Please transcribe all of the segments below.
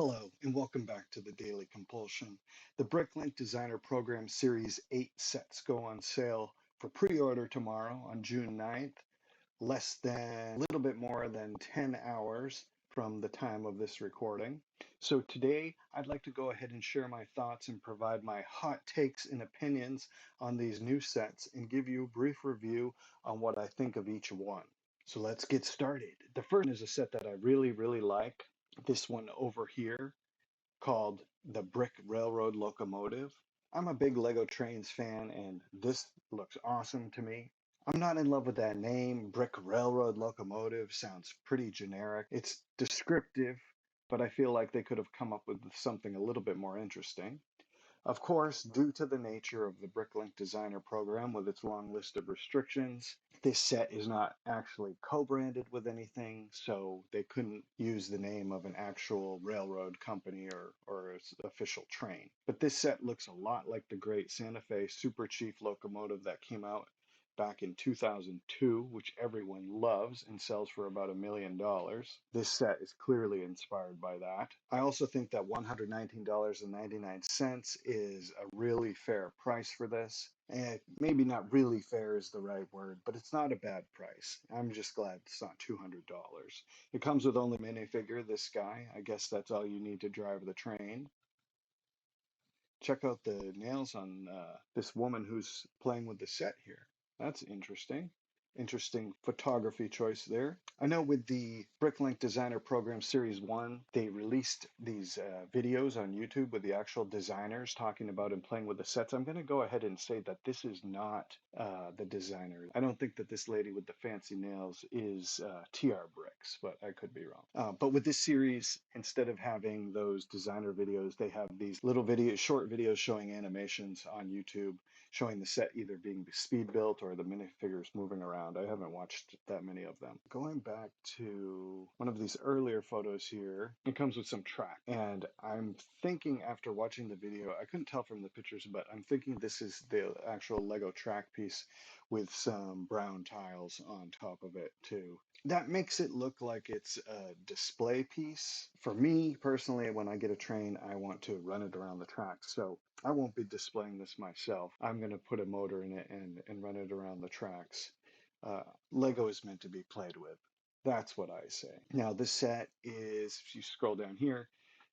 Hello, and welcome back to the Daily Compulsion. The Bricklink Designer Program Series 8 sets go on sale for pre-order tomorrow on June 9th, less than a little bit more than 10 hours from the time of this recording. So today, I'd like to go ahead and share my thoughts and provide my hot takes and opinions on these new sets and give you a brief review on what I think of each one. So let's get started. The first one is a set that I really like. This one over here called the Brick Railroad Locomotive. I'm a big Lego Trains fan, and this looks awesome to me. I'm not in love with that name. Brick Railroad Locomotive sounds pretty generic. It's descriptive, but I feel like they could have come up with something a little bit more interesting. Of course, due to the nature of the Bricklink Designer Program with its long list of restrictions, this set is not actually co-branded with anything, so they couldn't use the name of an actual railroad company or its official train. But this set looks a lot like the great Santa Fe Super Chief locomotive that came out back in 2002, which everyone loves and sells for about $1 million. This set is clearly inspired by that. I also think that $119.99 is a really fair price for this. And maybe not really fair is the right word, but it's not a bad price. I'm just glad it's not $200. It comes with only minifigure, this guy. I guess that's all you need to drive the train. Check out the nails on this woman who's playing with the set here. That's interesting. Interesting photography choice there. I know with the Bricklink Designer Program Series 1, they released these videos on YouTube with the actual designers talking about and playing with the sets. I'm going to go ahead and say that this is not the designer. I don't think that this lady with the fancy nails is TR Bricks, but I could be wrong. But with this series, instead of having those designer videos, they have these little videos, short videos showing animations on YouTube showing the set either being speed built or the minifigures moving around. I haven't watched that many of them. Going back to one of these earlier photos here, it comes with some track. And I'm thinking after watching the video, I couldn't tell from the pictures, but I'm thinking this is the actual Lego track piece with some brown tiles on top of it too. That makes it look like it's a display piece. For me personally, when I get a train, I want to run it around the track. So I won't be displaying this myself. I'm going to put a motor in it and run it around the tracks. Lego is meant to be played with. That's what I say. Now, this set is, if you scroll down here,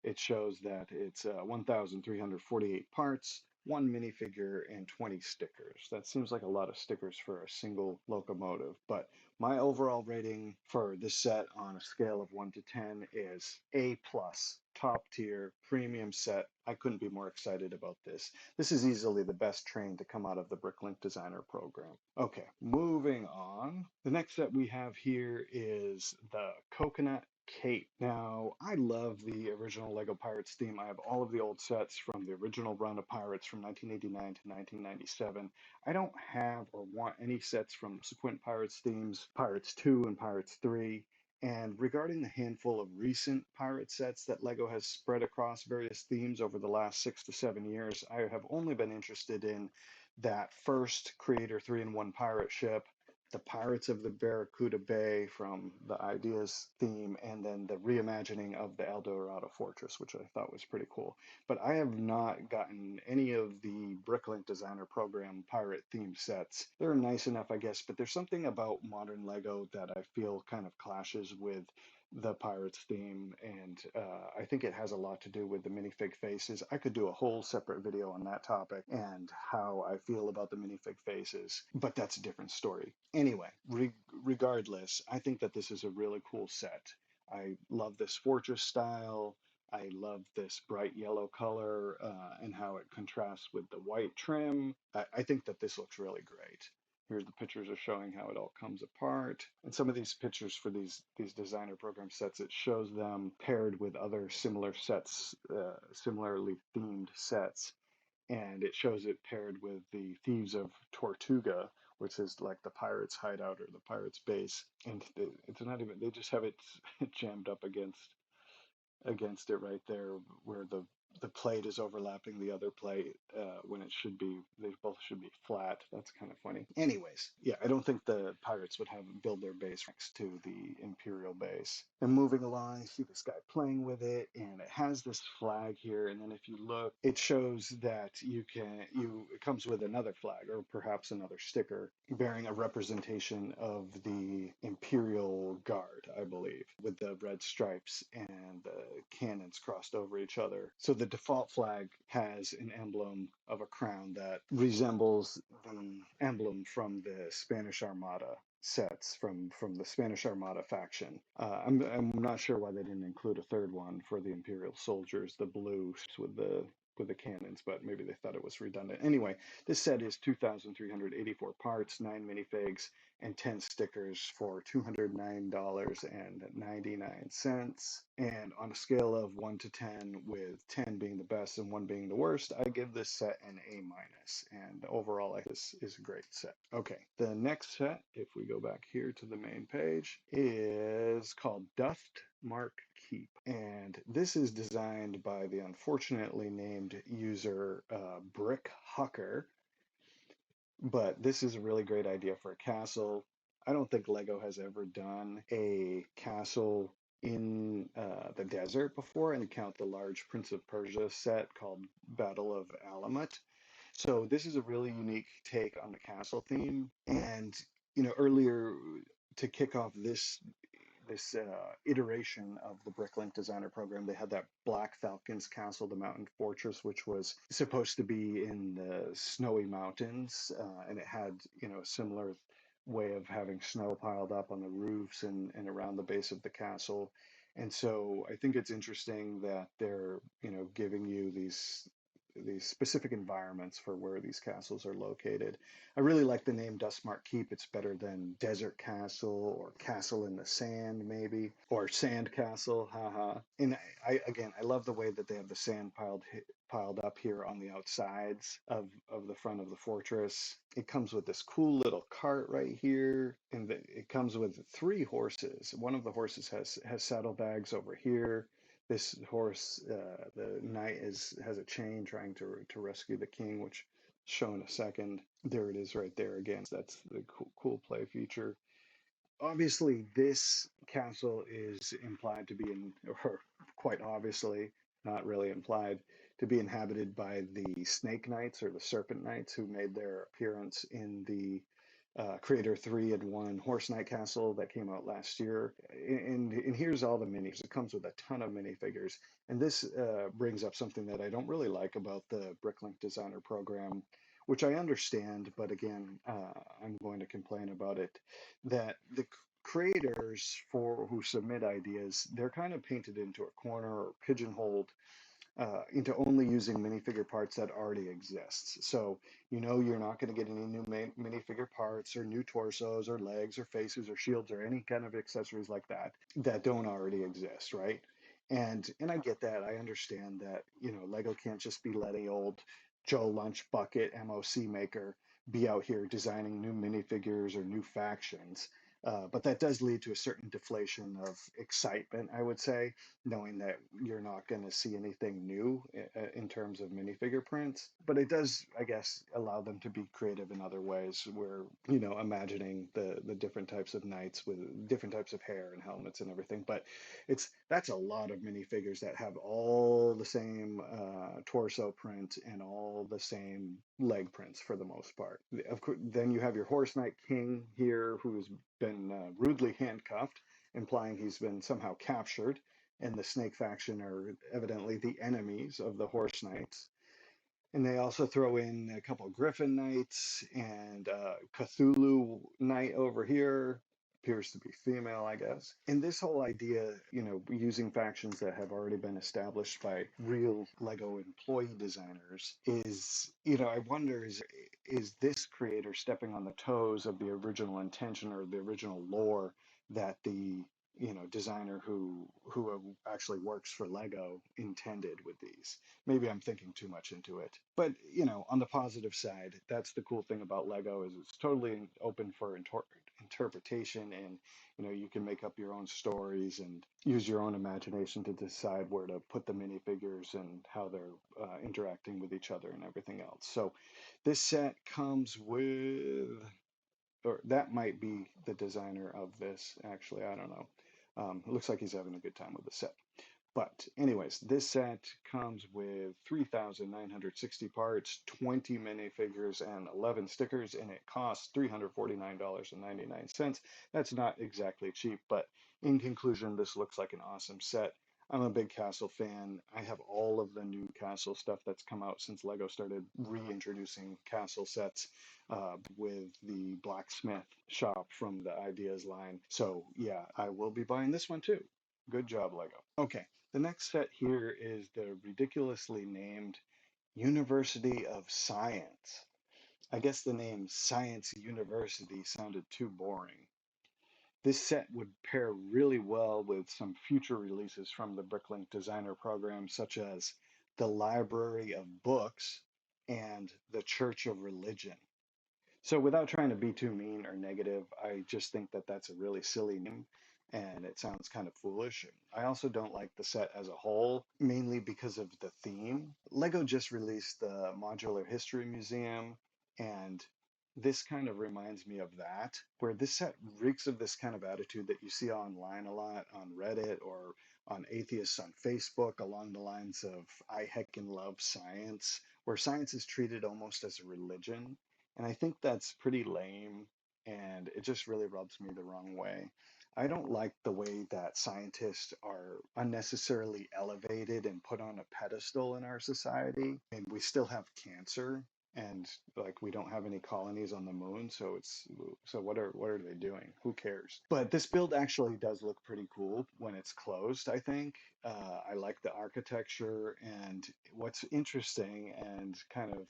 it shows that it's 1,348 parts, one minifigure, and 20 stickers. That seems like a lot of stickers for a single locomotive, but my overall rating for this set on a scale of 1 to 10 is A plus, top tier, premium set. I couldn't be more excited about this. This is easily the best train to come out of the Bricklink Designer Program. Okay, moving on. The next set we have here is the Coconut Cape. Now, I love the original Lego Pirates theme. I have all of the old sets from the original run of Pirates from 1989 to 1997. I don't have or want any sets from subsequent Pirates themes, Pirates 2 and Pirates 3. And regarding the handful of recent pirate sets that LEGO has spread across various themes over the last 6 to 7 years, I have only been interested in that first Creator 3-in-1 pirate ship, the Pirates of the Barracuda Bay from the Ideas theme, and then the reimagining of the El Dorado Fortress, which I thought was pretty cool. But I have not gotten any of the Bricklink Designer Program pirate theme sets. They're nice enough, I guess, but there's something about modern Lego that I feel kind of clashes with the Pirates theme, and I think it has a lot to do with the minifig faces. I could do a whole separate video on that topic and how I feel about the minifig faces, but that's a different story. Anyway, regardless, I think that this is a really cool set. I love this fortress style. I love this bright yellow color and how it contrasts with the white trim. I think that this looks really great. Here's the pictures are showing how it all comes apart. And some of these pictures for these designer program sets, it shows them paired with other similar sets, similarly themed sets. And it shows it paired with the Thieves of Tortuga, which is like the pirates' hideout or the pirates' base. And it's not even, they just have it jammed up against it right there where the plate is overlapping the other plate when it should be, they both should be flat. That's kind of funny. Anyways, yeah, I don't think the pirates would have build their base next to the Imperial base. And moving along, you see this guy playing with it, and it has this flag here. And then if you look, it shows that it comes with another flag or perhaps another sticker bearing a representation of the Imperial Guard, I believe, with the red stripes and the cannons crossed over each other. So the default flag has an emblem of a crown that resembles the emblem from the Spanish Armada sets from the Spanish Armada faction. I'm not sure why they didn't include a third one for the Imperial soldiers, the blue with the cannons, but maybe they thought it was redundant. Anyway, this set is 2,384 parts, 9 minifigs, and 10 stickers for $209.99. And on a scale of 1 to 10, with 10 being the best and 1 being the worst, I give this set an A minus. And overall, this is a great set. Okay, the next set, if we go back here to the main page, is called Duft Mark Keep. And this is designed by the unfortunately named user Brick Hucker. But this is a really great idea for a castle. I don't think Lego has ever done a castle in the desert before, and count the large Prince of Persia set called Battle of Alamut. So this is a really unique take on the castle theme. And earlier, to kick off this iteration of the Bricklink Designer Program, they had that Black Falcon's Castle, the Mountain Fortress, which was supposed to be in the snowy mountains, and it had, a similar way of having snow piled up on the roofs and around the base of the castle. And so I think it's interesting that they're, giving you these specific environments for where these castles are located. I really like the name Dustmark Keep. It's better than Desert Castle or Castle in the Sand, maybe, or Sand Castle, haha. And I love the way that they have the sand piled up here on the outsides of the front of the fortress. It comes with this cool little cart right here, and it comes with 3 horses. One of the horses has saddlebags over here. This horse, the knight has a chain trying to rescue the king, which show in a second. There it is right there again. That's the cool play feature. Obviously, this castle is implied to be or quite obviously, not really implied, to be inhabited by the Snake Knights or the Serpent Knights who made their appearance in the Creator 3-in-1 Horse Knight Castle that came out last year. And here's all the minis. It comes with a ton of minifigures. And this brings up something that I don't really like about the Bricklink Designer Program, which I understand, but again, I'm going to complain about it, that the creators for who submit ideas, they're kind of painted into a corner or pigeonholed into only using minifigure parts that already exist. So you're not going to get any new minifigure parts or new torsos or legs or faces or shields or any kind of accessories like that don't already exist, right? And I get that. I understand that Lego can't just be letting old Joe Lunch Bucket MOC maker be out here designing new minifigures or new factions. But that does lead to a certain deflation of excitement, I would say, knowing that you're not going to see anything new in terms of minifigure prints. But it does, I guess, allow them to be creative in other ways where, imagining the different types of knights with different types of hair and helmets and everything. But that's a lot of minifigures that have all the same torso print and all the same leg prints for the most part. Of course, then you have your Horse Knight King here, who's been rudely handcuffed, implying he's been somehow captured, and the Snake faction are evidently the enemies of the Horse Knights. And they also throw in a couple of Griffin Knights and Cthulhu Knight over here. Appears to be female, I guess. And this whole idea, using factions that have already been established by real Lego employee designers is, I wonder, is this creator stepping on the toes of the original intention or the original lore that the designer who actually works for Lego intended with these? Maybe I'm thinking too much into it. But on the positive side, that's the cool thing about Lego is it's totally open for interpretation, and you can make up your own stories and use your own imagination to decide where to put the minifigures and how they're interacting with each other and everything else. So this set comes with, or that might be the designer of this, actually, I don't know. It looks like he's having a good time with the set. But anyways, this set comes with 3,960 parts, 20 minifigures, and 11 stickers, and it costs $349.99. That's not exactly cheap, but in conclusion, this looks like an awesome set. I'm a big Castle fan. I have all of the new Castle stuff that's come out since Lego started reintroducing Castle sets with the blacksmith shop from the Ideas line. So yeah, I will be buying this one too. Good job, Lego. Okay, the next set here is the ridiculously named University of Science. I guess the name Science University sounded too boring. This set would pair really well with some future releases from the Bricklink Designer Program, such as the Library of Books and the Church of Religion. So without trying to be too mean or negative, I just think that that's a really silly name and it sounds kind of foolish. I also don't like the set as a whole, mainly because of the theme. Lego just released the Modular History Museum, and this kind of reminds me of that, where this set reeks of this kind of attitude that you see online a lot on Reddit or on atheists on Facebook, along the lines of I heckin' love science, where science is treated almost as a religion. And I think that's pretty lame, and it just really rubs me the wrong way. I don't like the way that scientists are unnecessarily elevated and put on a pedestal in our society. And we still have cancer, and like we don't have any colonies on the moon, so what are they doing? Who cares? But this build actually does look pretty cool when it's closed, I think. I like the architecture, and what's interesting and kind of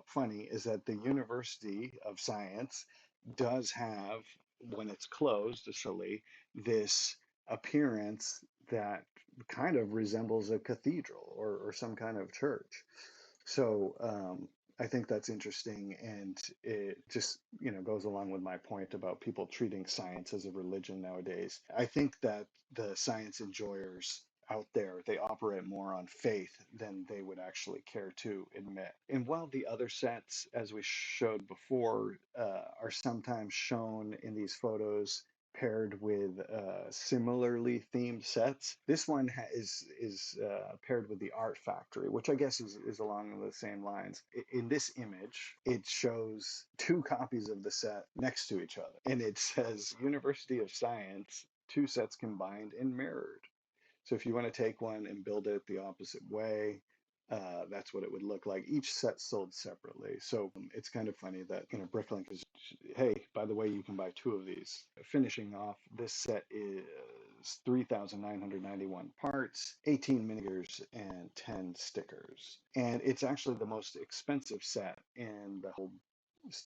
funny is that the University of Science does have, when it's closed, this appearance that kind of resembles a cathedral or some kind of church. So I think that's interesting, and it just goes along with my point about people treating science as a religion nowadays. I think that the science enjoyers out there, they operate more on faith than they would actually care to admit. And while the other sets, as we showed before, are sometimes shown in these photos paired with similarly themed sets. This one is paired with the Art Factory, which I guess is along the same lines. In this image, it shows two copies of the set next to each other, and it says University of Science, two sets combined and mirrored. So if you want to take one and build it the opposite way, that's what it would look like. Each set sold separately. So it's kind of funny that, Bricklink is, hey, by the way, you can buy two of these. Finishing off, this set is 3,991 parts, 18 minifigures, and 10 stickers. And it's actually the most expensive set in the whole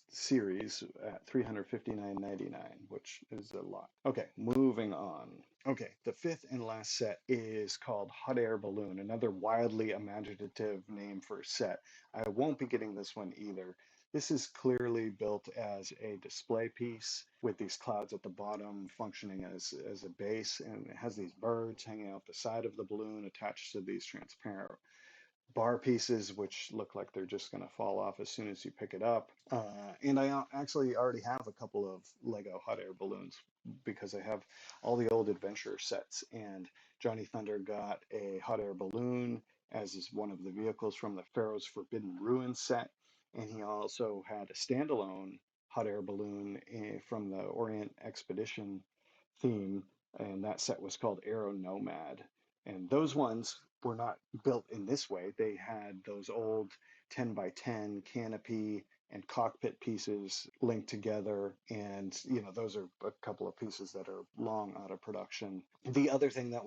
series at $359.99, which is a lot. Okay, moving on. Okay, the fifth and last set is called Hot Air Balloon, another wildly imaginative name for a set. I won't be getting this one either. This is clearly built as a display piece with these clouds at the bottom functioning as a base, and it has these birds hanging out the side of the balloon attached to these transparent bar pieces, which look like they're just going to fall off as soon as you pick it up. And I actually already have a couple of Lego hot air balloons because I have all the old adventure sets. And Johnny Thunder got a hot air balloon, as is one of the vehicles from the Pharaoh's Forbidden Ruins set. And he also had a standalone hot air balloon from the Orient Expedition theme, and that set was called Aero Nomad. And those ones were not built in this way. They had those old 10 by 10 canopy and cockpit pieces linked together. And, those are a couple of pieces that are long out of production. The other thing that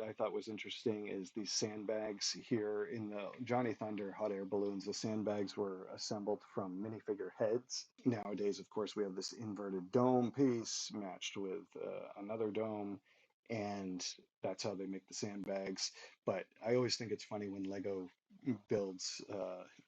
I thought was interesting is these sandbags here in the Johnny Thunder hot air balloons. The sandbags were assembled from minifigure heads. Nowadays, of course, we have this inverted dome piece matched with another dome. and that's how they make the sandbags. But I always think it's funny when Lego builds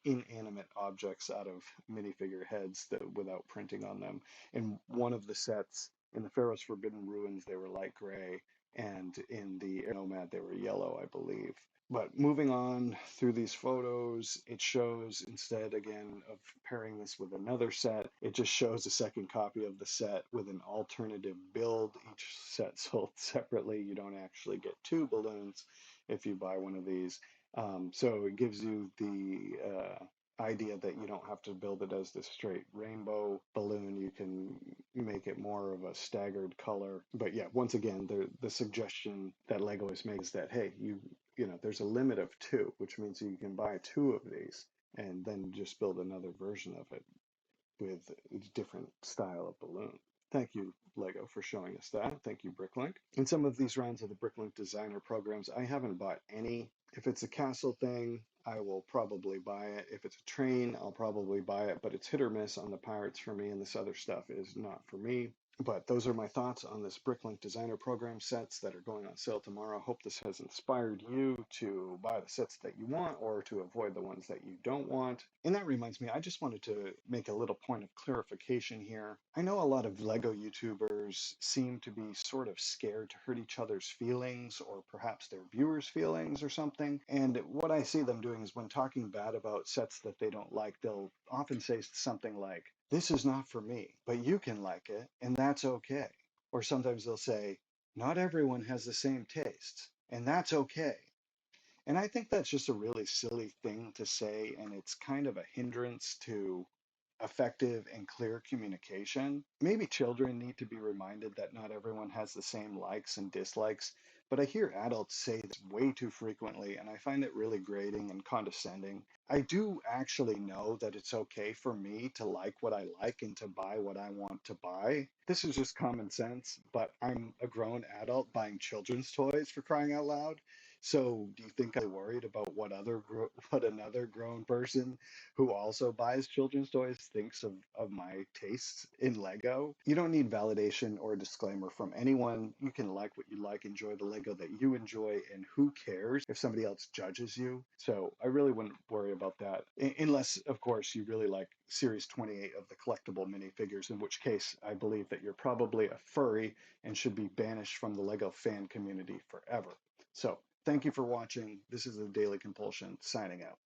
inanimate objects out of minifigure heads that without printing on them. In one of the sets, in the Pharaoh's Forbidden Ruins, they were light gray, and in the Nomad, they were yellow, I believe. But moving on through these photos, it shows instead again of pairing this with another set, it just shows a second copy of the set with an alternative build. Each set sold separately. You don't actually get two balloons if you buy one of these. So it gives you the idea that you don't have to build it as this straight rainbow balloon. You can make it more of a staggered color. But yeah, once again, the suggestion that Lego is making is that, hey, you know, there's a limit of two, which means you can buy two of these and then just build another version of it with a different style of balloon. Thank you, Lego, for showing us that. Thank you, Bricklink. In some of these rounds of the Bricklink Designer programs, I haven't bought any. If it's a castle thing, I will probably buy it. If it's a train, I'll probably buy it, but it's hit or miss on the pirates for me, and this other stuff is not for me. But those are my thoughts on this Bricklink Designer Program sets that are going on sale tomorrow. Hope this has inspired you to buy the sets that you want or to avoid the ones that you don't want. And that reminds me, I just wanted to make a little point of clarification here. I know a lot of Lego YouTubers seem to be sort of scared to hurt each other's feelings or perhaps their viewers' feelings or something. And what I see them doing is when talking bad about sets that they don't like, they'll often say something like, this is not for me, but you can like it, and that's okay. Or sometimes they'll say, not everyone has the same tastes, and that's okay. And I think that's just a really silly thing to say, and it's kind of a hindrance to effective and clear communication. Maybe children need to be reminded that not everyone has the same likes and dislikes, but I hear adults say this way too frequently, and I find it really grating and condescending. I do actually know that it's okay for me to like what I like and to buy what I want to buy. This is just common sense, but I'm a grown adult buying children's toys for crying out loud. So, do you think I'm worried about what another grown person who also buys children's toys thinks of my tastes in Lego? You don't need validation or a disclaimer from anyone. You can like what you like, enjoy the Lego that you enjoy, and who cares if somebody else judges you? So I really wouldn't worry about that, unless, of course, you really like Series 28 of the collectible minifigures, in which case I believe that you're probably a furry and should be banished from the Lego fan community forever. So thank you for watching. This is the Daily Compulsion signing out.